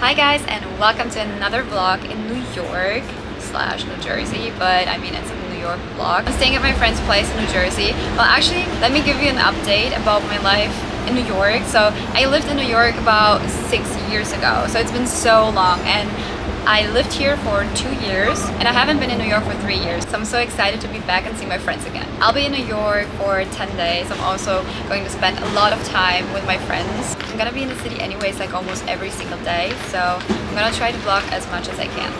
Hi guys, and welcome to another vlog in New York / New Jersey, but I mean it's a New York vlog. I'm staying at my friend's place in New Jersey. Well, actually, let me give you an update about my life in New York. So I lived in New York about 6 years ago, so it's been so long, and I lived here for 2 years and I haven't been in New York for 3 years. So I'm so excited to be back and see my friends again. I'll be in New York for 10 days. I'm also going to spend a lot of time with my friends. I'm gonna be in the city anyways, like almost every single day. So I'm gonna try to vlog as much as I can.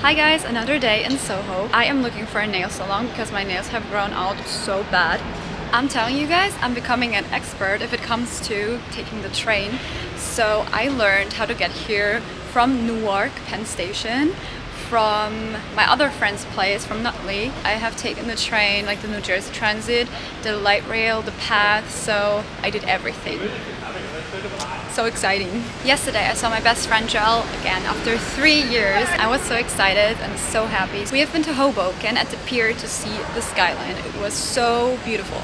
Hi guys, another day in Soho. I am looking for a nail salon because my nails have grown out so bad. I'm telling you guys, I'm becoming an expert if it comes to taking the train. So I learned how to get here from Newark, Penn Station, from my other friend's place, from Nutley. I have taken the train, like the New Jersey Transit, the light rail, the path, so I did everything. So exciting. Yesterday I saw my best friend Joel again after 3 years. I was so excited and so happy. We have been to Hoboken at the pier to see the skyline. It was so beautiful.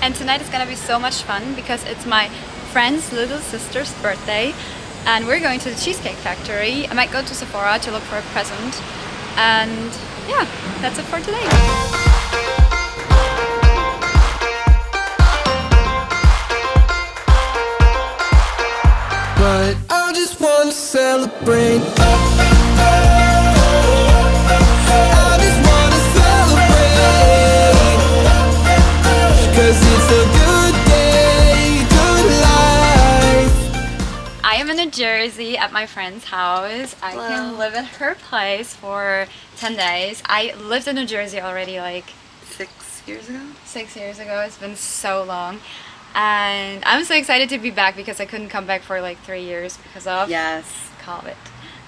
And tonight is gonna be so much fun because it's my friend's little sister's birthday and we're going to the Cheesecake Factory. I might go to Sephora to look for a present, and yeah, that's it for today. But I just want to celebrate. New Jersey at my friend's house. I can live at her place for 10 days. I lived in New Jersey already like 6 years ago? 6 years ago. It's been so long. And I'm so excited to be back because I couldn't come back for like 3 years because of COVID.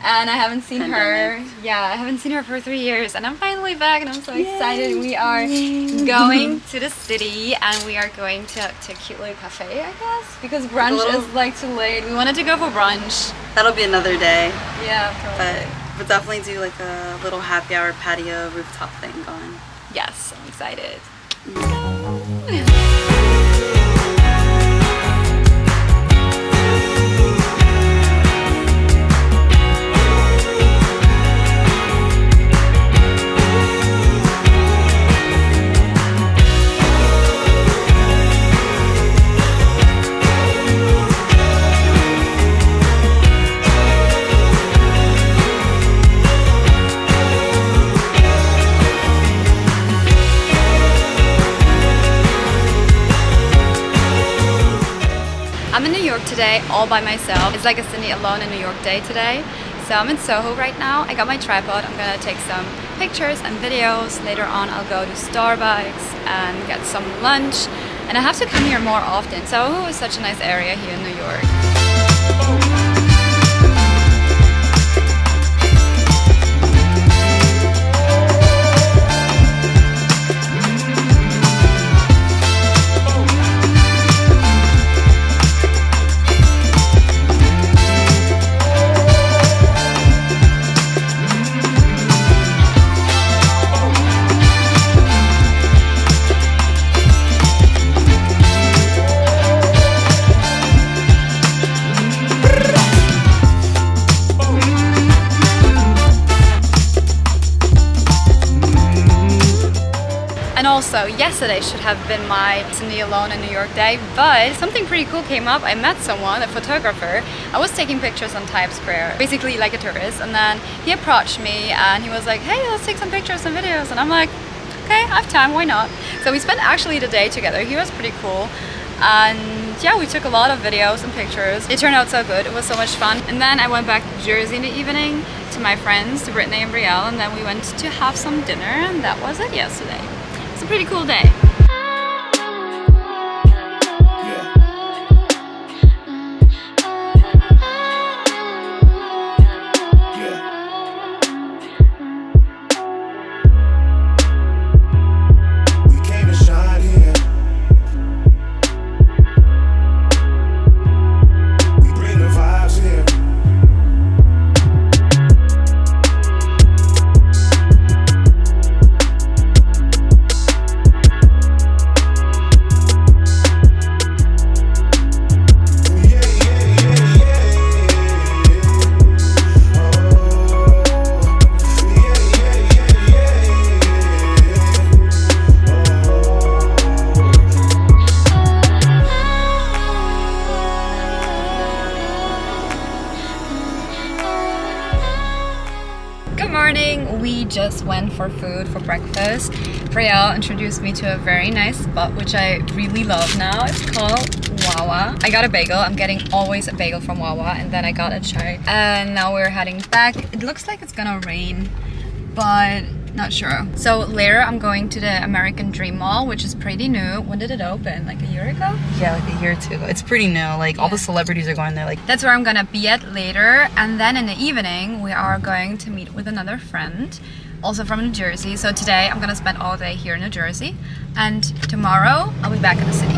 And I haven't seen her. Yeah, I haven't seen her for 3 years, and I'm finally back, and I'm so excited. We are going to the city, and we are going to a cute little cafe, I guess, because brunch is like too late. We wanted to go for brunch. That'll be another day. Yeah, probably. But we'll definitely do like a little happy hour patio rooftop thing going. Yes, I'm excited. Let's go. I'm in New York today all by myself. It's like a Sindy alone in New York day today. So I'm in Soho right now. I got my tripod. I'm gonna take some pictures and videos. Later on I'll go to Starbucks and get some lunch. And I have to come here more often. Soho is such a nice area here in New York. And also, yesterday should have been my Sindy alone in New York day, but something pretty cool came up. I met someone, a photographer. I was taking pictures on Times Square, basically like a tourist, and then he approached me and he was like, hey, let's take some pictures and videos. And I'm like, okay, I have time, why not? So we spent actually the day together. He was pretty cool. and yeah, we took a lot of videos and pictures. It turned out so good. It was so much fun. And then I went back to Jersey in the evening to my friends, to Brittany and Brielle, and then we went to have some dinner, and that was it yesterday. It's a pretty cool day. We just went for food for breakfast. Brielle introduced me to a very nice spot which I really love now. It's called Wawa. I got a bagel. I'm getting always a bagel from Wawa, and then I got a chai. And now we're heading back. It looks like it's gonna rain, but not sure. So later I'm going to the American Dream Mall, which is pretty new. When did it open? Like a year ago? Yeah, like a year or two. It's pretty new. Like all the celebrities are going there. Like that's where I'm gonna be at later. And then in the evening we are going to meet with another friend, also from New Jersey. So today I'm gonna spend all day here in New Jersey, and tomorrow I'll be back in the city.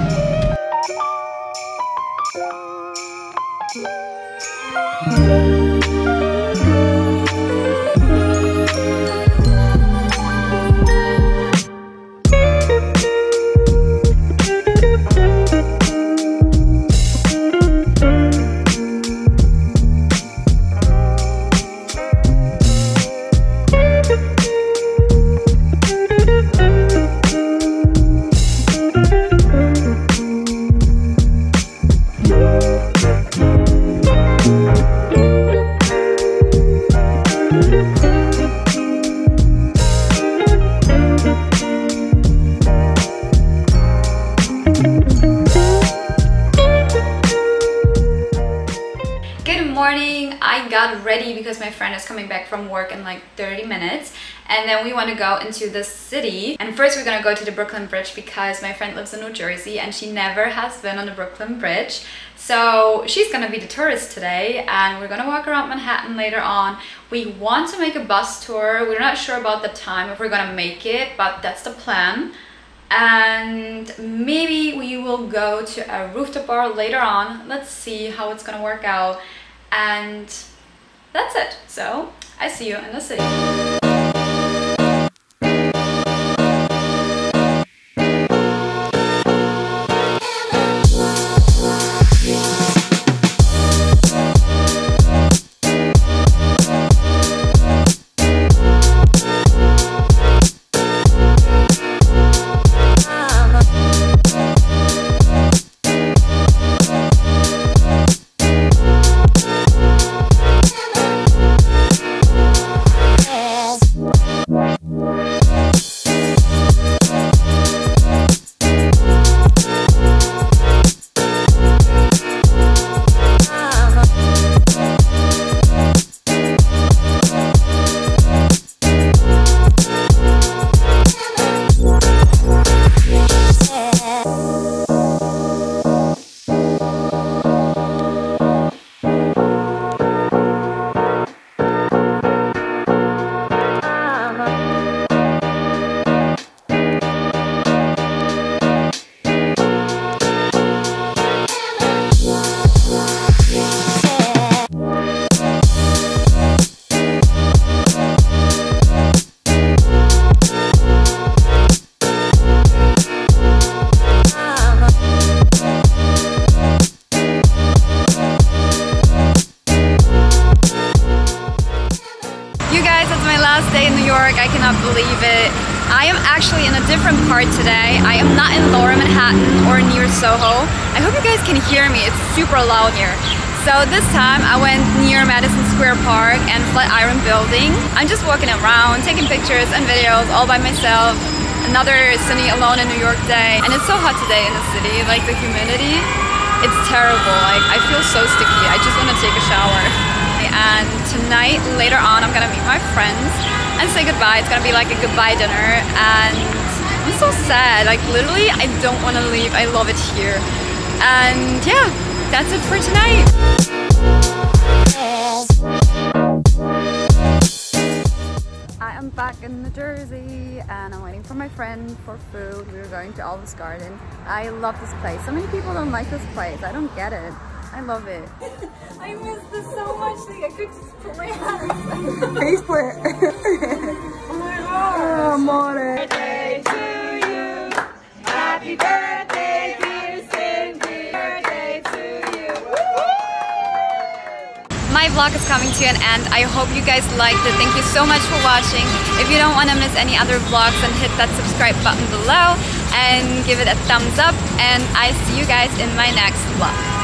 I got ready because my friend is coming back from work in like 30 minutes, and then we want to go into the city. And first we're gonna go to the Brooklyn Bridge because my friend lives in New Jersey and she never has been on the Brooklyn Bridge. So she's gonna be the tourist today, and we're gonna walk around Manhattan later on. We want to make a bus tour. We're not sure about the time, if we're gonna make it, but that's the plan. And maybe we will go to a rooftop bar later on. Let's see how it's gonna work out. And that's it. So I see you in the city. I cannot believe it. I am actually in a different part today. I am not in Lower Manhattan or near Soho. I hope you guys can hear me. It's super loud here. So this time I went near Madison Square Park and Flatiron Building. I'm just walking around, taking pictures and videos all by myself. another sunny alone in New York day, and it's so hot today in the city, like the humidity, it's terrible. Like I feel so sticky. I just want to take a shower. And tonight, later on, I'm gonna meet my friends and say goodbye. It's gonna be like a goodbye dinner, and I'm so sad. Like literally, I don't want to leave. I love it here. And yeah, that's it for tonight. I'm back in New Jersey and I'm waiting for my friend for food. We were going to Olive Garden. I love this place. So many people don't like this place. I don't get it. I love it. I miss this so much. Like I could just put my hands. Face plant. Oh my god. Oh, amore. Birthday to you. Happy birthday, dear Sindy. Birthday to you. My vlog is coming to an end. I hope you guys liked it. Thank you so much for watching. If you don't want to miss any other vlogs, then hit that subscribe button below and give it a thumbs up. And I see you guys in my next vlog.